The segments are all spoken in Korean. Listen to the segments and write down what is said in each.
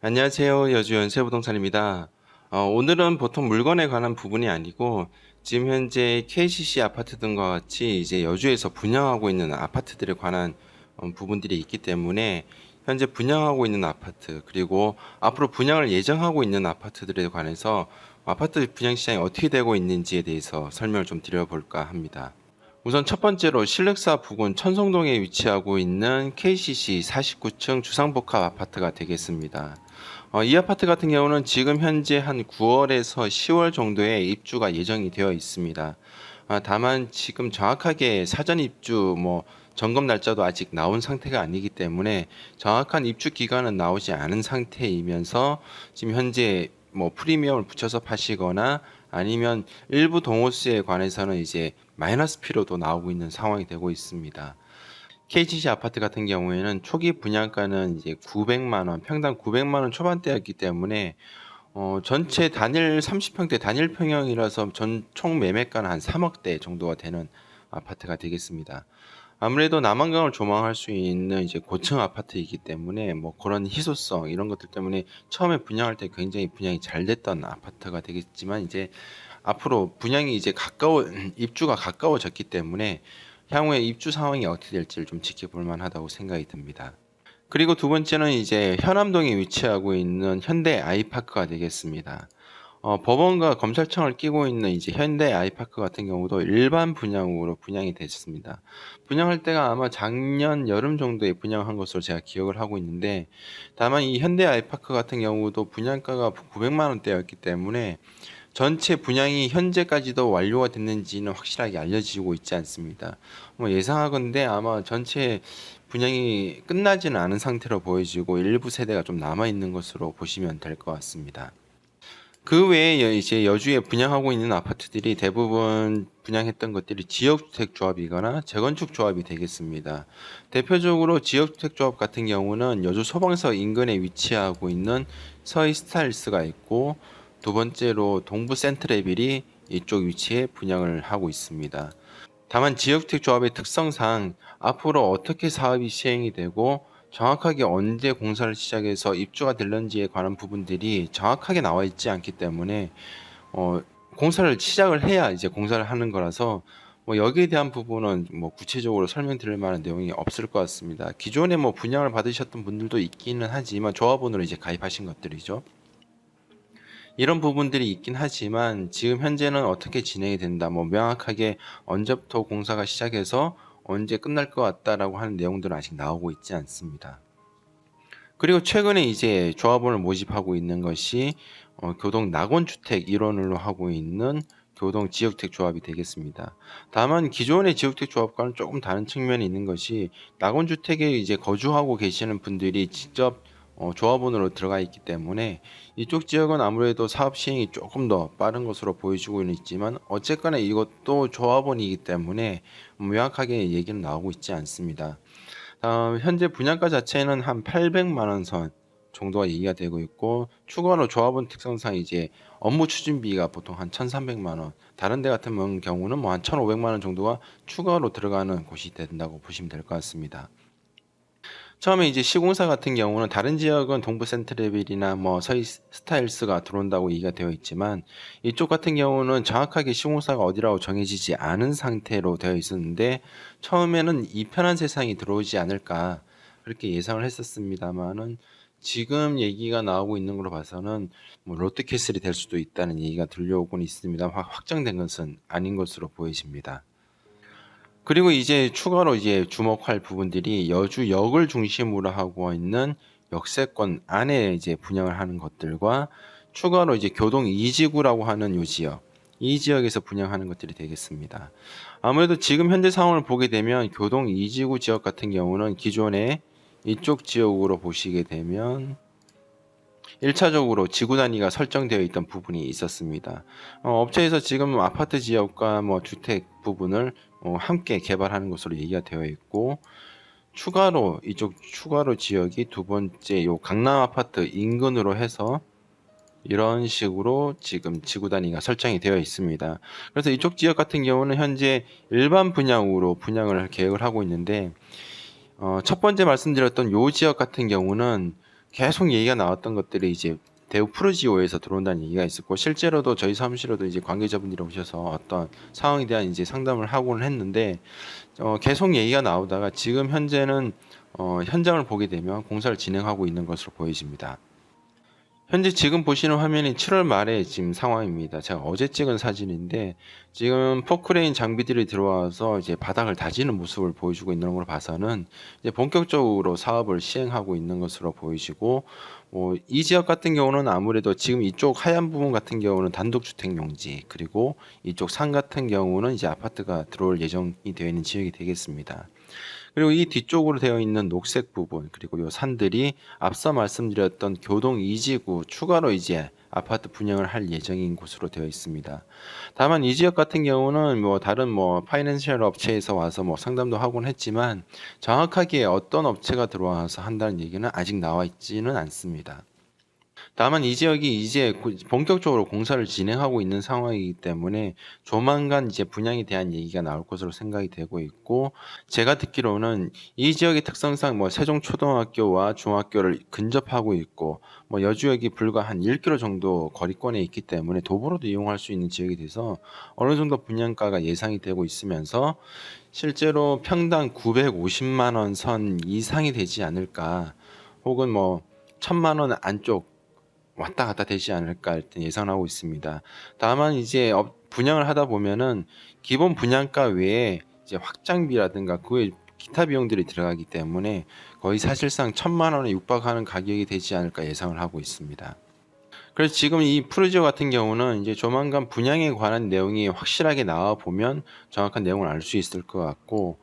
안녕하세요. 여주 연세부동산입니다. 오늘은 보통 물건에 관한 부분이 아니고 지금 현재 KCC 아파트 등과 같이 이제 여주에서 분양하고 있는 아파트들에 관한 부분들이 있기 때문에 현재 분양하고 있는 아파트 그리고 앞으로 분양을 예정하고 있는 아파트들에 관해서 아파트 분양 시장이 어떻게 되고 있는지에 대해서 설명을 좀 드려볼까 합니다. 우선 첫 번째로 신륵사 부근 천성동에 위치하고 있는 KCC 49층 주상복합 아파트가 되겠습니다. 이 아파트 같은 경우는 지금 현재 한 9월에서 10월 정도에 입주가 예정이 되어 있습니다. 다만 지금 정확하게 사전 입주 점검 날짜도 아직 나온 상태가 아니기 때문에 정확한 입주 기간은 나오지 않은 상태이면서 지금 현재 프리미엄을 붙여서 파시거나 아니면 일부 동호수에 관해서는 이제 마이너스 피로도 나오고 있는 상황이 되고 있습니다. KGC 아파트 같은 경우에는 초기 분양가는 이제 900만 원, 평당 900만 원 초반대였기 때문에 전체 단일 30평대 단일 평형이라서 총 매매가는 한 3억대 정도가 되는 아파트가 되겠습니다. 아무래도 남한강을 조망할 수 있는 이제 고층 아파트이기 때문에 그런 희소성 이런 것들 때문에 처음에 분양할 때 굉장히 분양이 잘 됐던 아파트가 되겠지만 이제 앞으로 분양이 이제 입주가 가까워졌기 때문에 향후에 입주 상황이 어떻게 될지를 좀 지켜볼 만하다고 생각이 듭니다. 그리고 두 번째는 이제 현암동에 위치하고 있는 현대 아이파크가 되겠습니다. 법원과 검찰청을 끼고 있는 이제 현대 아이파크 같은 경우도 일반 분양으로 분양이 됐습니다. 분양할 때가 아마 작년 여름 정도에 분양한 것으로 제가 기억을 하고 있는데, 다만 이 현대 아이파크 같은 경우도 분양가가 900만 원대였기 때문에 전체 분양이 현재까지도 완료가 됐는지는 확실하게 알려지고 있지 않습니다. 예상하건대 아마 전체 분양이 끝나지는 않은 상태로 보여지고 일부 세대가 좀 남아 있는 것으로 보시면 될 것 같습니다. 그 외에 이제 여주에 분양하고 있는 아파트들이 대부분 분양했던 것들이 지역주택 조합이거나 재건축 조합이 되겠습니다. 대표적으로 지역주택 조합 같은 경우는 여주 소방서 인근에 위치하고 있는 서희 스타일스가 있고, 두 번째로 동부 센트레빌이 이쪽 위치에 분양을 하고 있습니다. 다만 지역주택 조합의 특성상 앞으로 어떻게 사업이 시행이 되고 정확하게 언제 공사를 시작해서 입주가 될런지에 관한 부분들이 정확하게 나와 있지 않기 때문에 공사를 시작을 해야 이제 공사를 하는 거라서 여기에 대한 부분은 구체적으로 설명드릴 만한 내용이 없을 것 같습니다. 기존에 분양을 받으셨던 분들도 있기는 하지만 조합원으로 이제 가입하신 것들이죠. 이런 부분들이 있긴 하지만 지금 현재는 어떻게 진행이 된다, 명확하게 언제부터 공사가 시작해서 언제 끝날 것 같다라고 하는 내용들은 아직 나오고 있지 않습니다. 그리고 최근에 이제 조합원을 모집하고 있는 것이 교동 낙원주택 일원으로 하고 있는 교동 지역주택 조합이 되겠습니다. 다만 기존의 지역주택 조합과는 조금 다른 측면이 있는 것이 낙원주택에 이제 거주하고 계시는 분들이 직접 조합원으로 들어가 있기 때문에 이쪽 지역은 아무래도 사업 시행이 조금 더 빠른 것으로 보여지고는 있지만 어쨌거나 이것도 조합원이기 때문에 명확하게 얘기는 나오고 있지 않습니다. 현재 분양가 자체는 한 800만 원 선 정도가 얘기가 되고 있고, 추가로 조합원 특성상 이제 업무 추진비가 보통 한 1,300만 원, 다른 데 같은 경우는 한 1,500만 원 정도가 추가로 들어가는 곳이 된다고 보시면 될 것 같습니다. 처음에 이제 시공사 같은 경우는 다른 지역은 동부 센트레빌이나 서희 스타일스가 들어온다고 얘기가 되어 있지만 이쪽 같은 경우는 정확하게 시공사가 어디라고 정해지지 않은 상태로 되어 있었는데 처음에는 이 편한 세상이 들어오지 않을까 그렇게 예상을 했었습니다만은 지금 얘기가 나오고 있는 걸로 봐서는 롯데캐슬이 될 수도 있다는 얘기가 들려오곤 있습니다. 확정된 것은 아닌 것으로 보여집니다. 그리고 이제 추가로 이제 주목할 부분들이 여주역을 중심으로 하고 있는 역세권 안에 이제 분양을 하는 것들과 추가로 이제 교동 2지구라고 하는 요 지역, 이 지역에서 분양하는 것들이 되겠습니다. 아무래도 지금 현재 상황을 보게 되면 교동 2지구 지역 같은 경우는 기존에 이쪽 지역으로 보시게 되면 1차적으로 지구 단위가 설정되어 있던 부분이 있었습니다. 업체에서 지금 아파트 지역과 주택 부분을 함께 개발하는 것으로 얘기가 되어 있고, 추가로 이쪽 추가로 지역이 두 번째 요 강남 아파트 인근으로 해서 이런 식으로 지금 지구 단위가 설정이 되어 있습니다. 그래서 이쪽 지역 같은 경우는 현재 일반 분양으로 분양을 계획을 하고 있는데, 첫 번째 말씀드렸던 요 지역 같은 경우는 계속 얘기가 나왔던 것들이 이제 대우 프루지오에서 들어온다는 얘기가 있었고, 실제로도 저희 사무실에도 이제 관계자분들이 오셔서 어떤 상황에 대한 이제 상담을 하고는 했는데, 계속 얘기가 나오다가 지금 현재는 현장을 보게 되면 공사를 진행하고 있는 것으로 보여집니다. 현재 지금 보시는 화면이 7월 말에 지금 상황입니다. 제가 어제 찍은 사진인데, 지금 포크레인 장비들이 들어와서 이제 바닥을 다지는 모습을 보여주고 있는 걸 봐서는 이제 본격적으로 사업을 시행하고 있는 것으로 보이시고, 이 지역 같은 경우는 아무래도 지금 이쪽 하얀 부분 같은 경우는 단독주택 용지, 그리고 이쪽 산 같은 경우는 이제 아파트가 들어올 예정이 되어 있는 지역이 되겠습니다. 그리고 이 뒤쪽으로 되어 있는 녹색 부분, 그리고 요 산들이 앞서 말씀드렸던 교동 이지구 추가로 이제 아파트 분양을 할 예정인 곳으로 되어 있습니다. 다만 이 지역 같은 경우는 다른 파이낸셜 업체에서 와서 상담도 하곤 했지만, 정확하게 어떤 업체가 들어와서 한다는 얘기는 아직 나와 있지는 않습니다. 다만 이 지역이 이제 본격적으로 공사를 진행하고 있는 상황이기 때문에 조만간 이제 분양에 대한 얘기가 나올 것으로 생각이 되고 있고, 제가 듣기로는 이 지역의 특성상 세종초등학교와 중학교를 근접하고 있고, 여주역이 불과 한 1km 정도 거리권에 있기 때문에 도보로도 이용할 수 있는 지역이 돼서 어느 정도 분양가가 예상이 되고 있으면서 실제로 평당 950만 원 선 이상이 되지 않을까, 혹은 1000만 원 안쪽 왔다 갔다 되지 않을까 일단 예상하고 있습니다. 다만 이제 분양을 하다 보면은 기본 분양가 외에 이제 확장비라든가 그 외 기타 비용들이 들어가기 때문에 거의 사실상 1000만 원에 육박하는 가격이 되지 않을까 예상을 하고 있습니다. 그래서 지금 이 프루지오 같은 경우는 이제 조만간 분양에 관한 내용이 확실하게 나와 보면 정확한 내용을 알 수 있을 것 같고,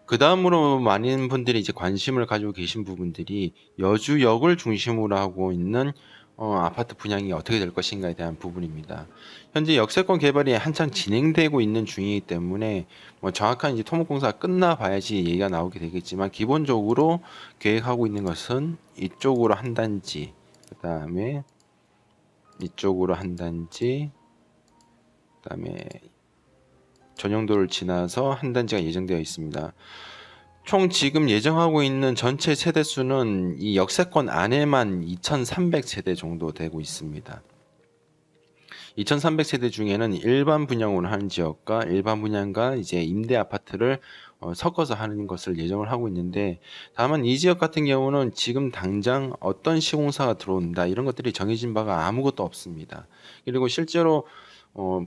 그 다음으로 많은 분들이 이제 관심을 가지고 계신 부분들이 여주역을 중심으로 하고 있는 아파트 분양이 어떻게 될 것인가에 대한 부분입니다. 현재 역세권 개발이 한창 진행되고 있는 중이기 때문에 정확한 이제 토목공사가 끝나 봐야지 얘기가 나오게 되겠지만, 기본적으로 계획하고 있는 것은 이쪽으로 한 단지, 그 다음에 이쪽으로 한 단지, 그 다음에 전용도를 지나서 한 단지가 예정되어 있습니다. 총 지금 예정하고 있는 전체 세대수는 이 역세권 안에만 2,300세대 정도 되고 있습니다. 2,300세대 중에는 일반 분양으로 하는 지역과 일반 분양과 이제 임대 아파트를 섞어서 하는 것을 예정을 하고 있는데, 다만 이 지역 같은 경우는 지금 당장 어떤 시공사가 들어온다 이런 것들이 정해진 바가 아무것도 없습니다. 그리고 실제로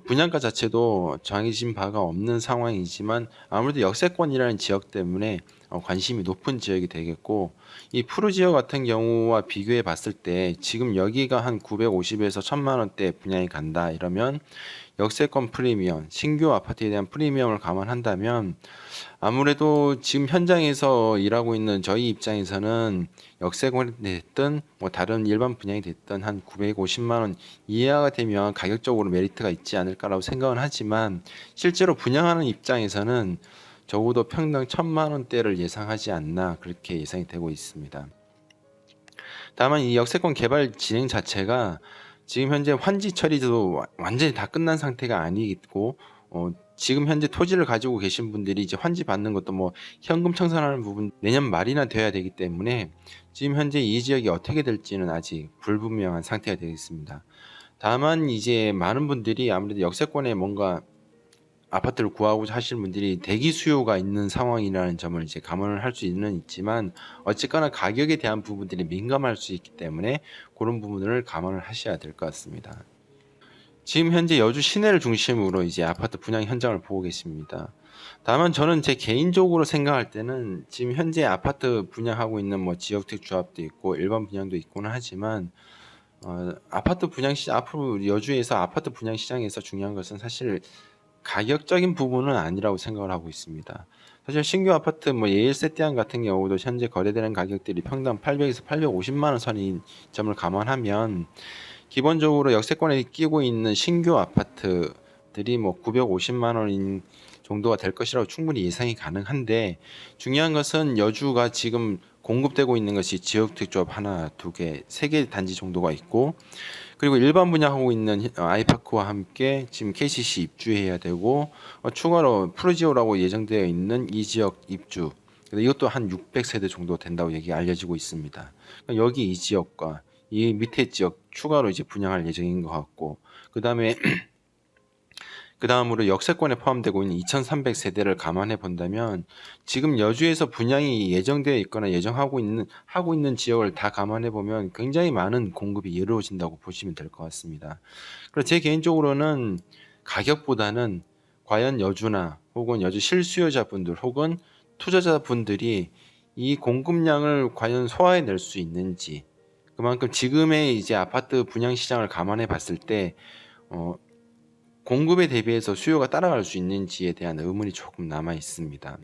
분양가 자체도 정해진 바가 없는 상황이지만, 아무래도 역세권이라는 지역 때문에 관심이 높은 지역이 되겠고, 이 푸르 지역 같은 경우와 비교해 봤을 때 지금 여기가 한 950에서 1000만 원대 분양이 간다 이러면, 역세권 프리미엄, 신규 아파트에 대한 프리미엄을 감안한다면 아무래도 지금 현장에서 일하고 있는 저희 입장에서는 역세권이 됐든 다른 일반 분양이 됐든 한 950만 원 이하가 되면 가격적으로 메리트가 있지 않을까라고 생각은 하지만, 실제로 분양하는 입장에서는 적어도 평당 1000만 원대를 예상하지 않나 그렇게 예상이 되고 있습니다. 다만 이 역세권 개발 진행 자체가 지금 현재 환지 처리도 완전히 다 끝난 상태가 아니고, 지금 현재 토지를 가지고 계신 분들이 이제 환지 받는 것도 현금 청산하는 부분 내년 말이나 돼야 되기 때문에 지금 현재 이 지역이 어떻게 될지는 아직 불분명한 상태가 되겠습니다. 다만 이제 많은 분들이 아무래도 역세권에 뭔가 아파트를 구하고자 하시는 분들이 대기 수요가 있는 상황이라는 점을 이제 감안을 할 수는 있지만, 어쨌거나 가격에 대한 부분들이 민감할 수 있기 때문에 그런 부분을 감안을 하셔야 될 것 같습니다. 지금 현재 여주 시내를 중심으로 이제 아파트 분양 현장을 보고 계십니다. 다만 저는 제 개인적으로 생각할 때는 지금 현재 아파트 분양하고 있는 지역택 조합도 있고 일반 분양도 있고는 하지만, 아파트 분양 앞으로 여주에서 아파트 분양 시장에서 중요한 것은 사실 가격적인 부분은 아니라고 생각을 하고 있습니다. 사실 신규 아파트 예일 세티안 같은 경우도 현재 거래되는 가격들이 평당 800에서 850만 원 선인 점을 감안하면, 기본적으로 역세권에 끼고 있는 신규 아파트들이 950만 원인 정도가 될 것이라고 충분히 예상이 가능한데, 중요한 것은 여주가 지금 공급되고 있는 것이 지역택 조합 하나, 두 개, 세 개 단지 정도가 있고, 그리고 일반 분양하고 있는 아이파크와 함께 지금 KCC 입주해야 되고, 추가로 프루지오라고 예정되어 있는 이 지역 입주, 근데 이것도 한 600세대 정도 된다고 얘기가 알려지고 있습니다. 그러니까 여기 이 지역과 이 밑에 지역 추가로 이제 분양할 예정인 것 같고, 그다음에 그 다음으로 역세권에 포함되고 있는 2,300세대를 감안해 본다면 지금 여주에서 분양이 예정되어 있거나 하고 있는 지역을 다 감안해 보면 굉장히 많은 공급이 이루어진다고 보시면 될 것 같습니다. 그래서 제 개인적으로는 가격보다는 과연 여주나 혹은 여주 실수요자분들 혹은 투자자분들이 이 공급량을 과연 소화해낼 수 있는지, 그만큼 지금의 이제 아파트 분양 시장을 감안해 봤을 때 공급에 대비해서 수요가 따라갈 수 있는지에 대한 의문이 조금 남아 있습니다.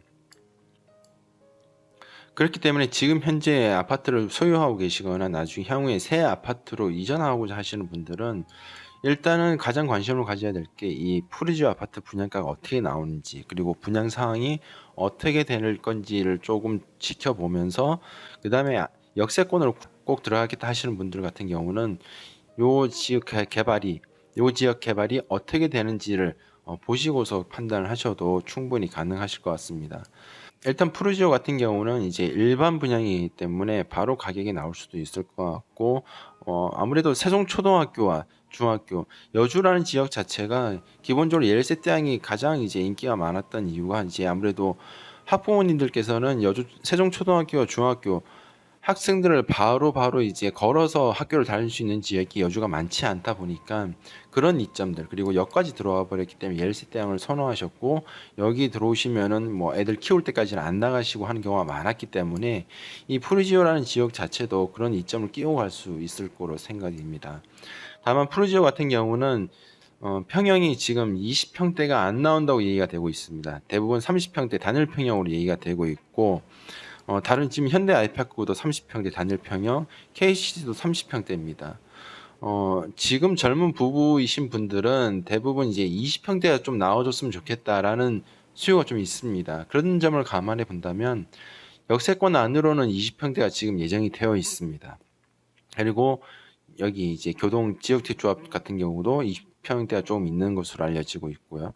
그렇기 때문에 지금 현재 아파트를 소유하고 계시거나 나중에 향후에 새 아파트로 이전하고자 하시는 분들은 일단은 가장 관심을 가져야 될 게 이 푸르지오 아파트 분양가가 어떻게 나오는지, 그리고 분양 상황이 어떻게 될 건지를 조금 지켜보면서, 그 다음에 역세권으로 꼭 들어가겠다 하시는 분들 같은 경우는 요 지역 개발이 어떻게 되는지를 보시고서 판단을 하셔도 충분히 가능하실 것 같습니다. 일단 푸르지오 같은 경우는 이제 일반 분양이기 때문에 바로 가격이 나올 수도 있을 것 같고, 아무래도 세종초등학교와 중학교, 여주라는 지역 자체가 기본적으로 10세대항이 가장 이제 인기가 많았던 이유가 이제 아무래도 학부모님들께서는 여주 세종초등학교와 중학교 학생들을 바로 이제 걸어서 학교를 다닐 수 있는 지역이 여주가 많지 않다 보니까 그런 이점들, 그리고 역까지 들어와 버렸기 때문에 열세대항을 선호하셨고, 여기 들어오시면은 뭐 애들 키울 때까지는 안 나가시고 하는 경우가 많았기 때문에 이 푸르지오라는 지역 자체도 그런 이점을 끼고 갈 수 있을 거로 생각입니다. 다만 푸르지오 같은 경우는 평형이 지금 20평대가 안 나온다고 얘기가 되고 있습니다. 대부분 30평대 단일 평형으로 얘기가 되고 있고, 다른 지금 현대 아이파크도 30평대 단일 평형, KCC도 30평대입니다. 지금 젊은 부부이신 분들은 대부분 이제 20평대가 좀 나와줬으면 좋겠다라는 수요가 좀 있습니다. 그런 점을 감안해 본다면 역세권 안으로는 20평대가 지금 예정이 되어 있습니다. 그리고 여기 이제 교동 지역택조합 같은 경우도 20평대가 조금 있는 것으로 알려지고 있고요.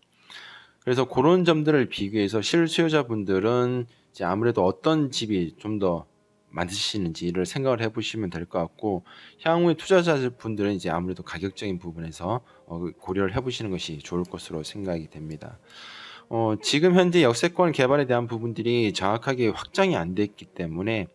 그래서 그런 점들을 비교해서 실수요자분들은 이제 아무래도 어떤 집이 좀 더 맞으시는지를 생각을 해보시면 될 것 같고, 향후에 투자자분들은 이제 아무래도 가격적인 부분에서 고려를 해보시는 것이 좋을 것으로 생각이 됩니다. 지금 현재 역세권 개발에 대한 부분들이 정확하게 확정이 안 됐기 때문에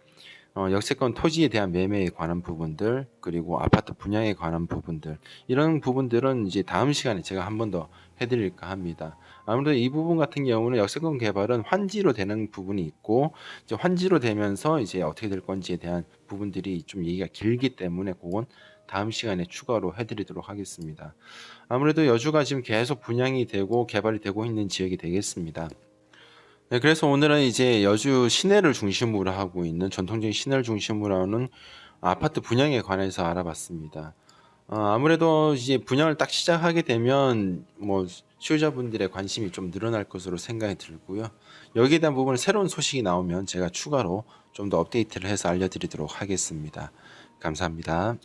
역세권 토지에 대한 매매에 관한 부분들, 그리고 아파트 분양에 관한 부분들, 이런 부분들은 이제 다음 시간에 제가 한 번 더 해드릴까 합니다. 아무래도 이 부분 같은 경우는 역세권 개발은 환지로 되는 부분이 있고, 이제 환지로 되면서 이제 어떻게 될 건지에 대한 부분들이 좀 얘기가 길기 때문에 그건 다음 시간에 추가로 해드리도록 하겠습니다. 아무래도 여주가 지금 계속 분양이 되고 개발이 되고 있는 지역이 되겠습니다. 네, 그래서 오늘은 이제 여주 시내를 중심으로 하고 있는, 전통적인 시내를 중심으로 하는 아파트 분양에 관해서 알아봤습니다. 아무래도 이제 분양을 딱 시작하게 되면 뭐 수요자분들의 관심이 좀 늘어날 것으로 생각이 들고요. 여기에 대한 부분은 새로운 소식이 나오면 제가 추가로 좀 더 업데이트를 해서 알려드리도록 하겠습니다. 감사합니다.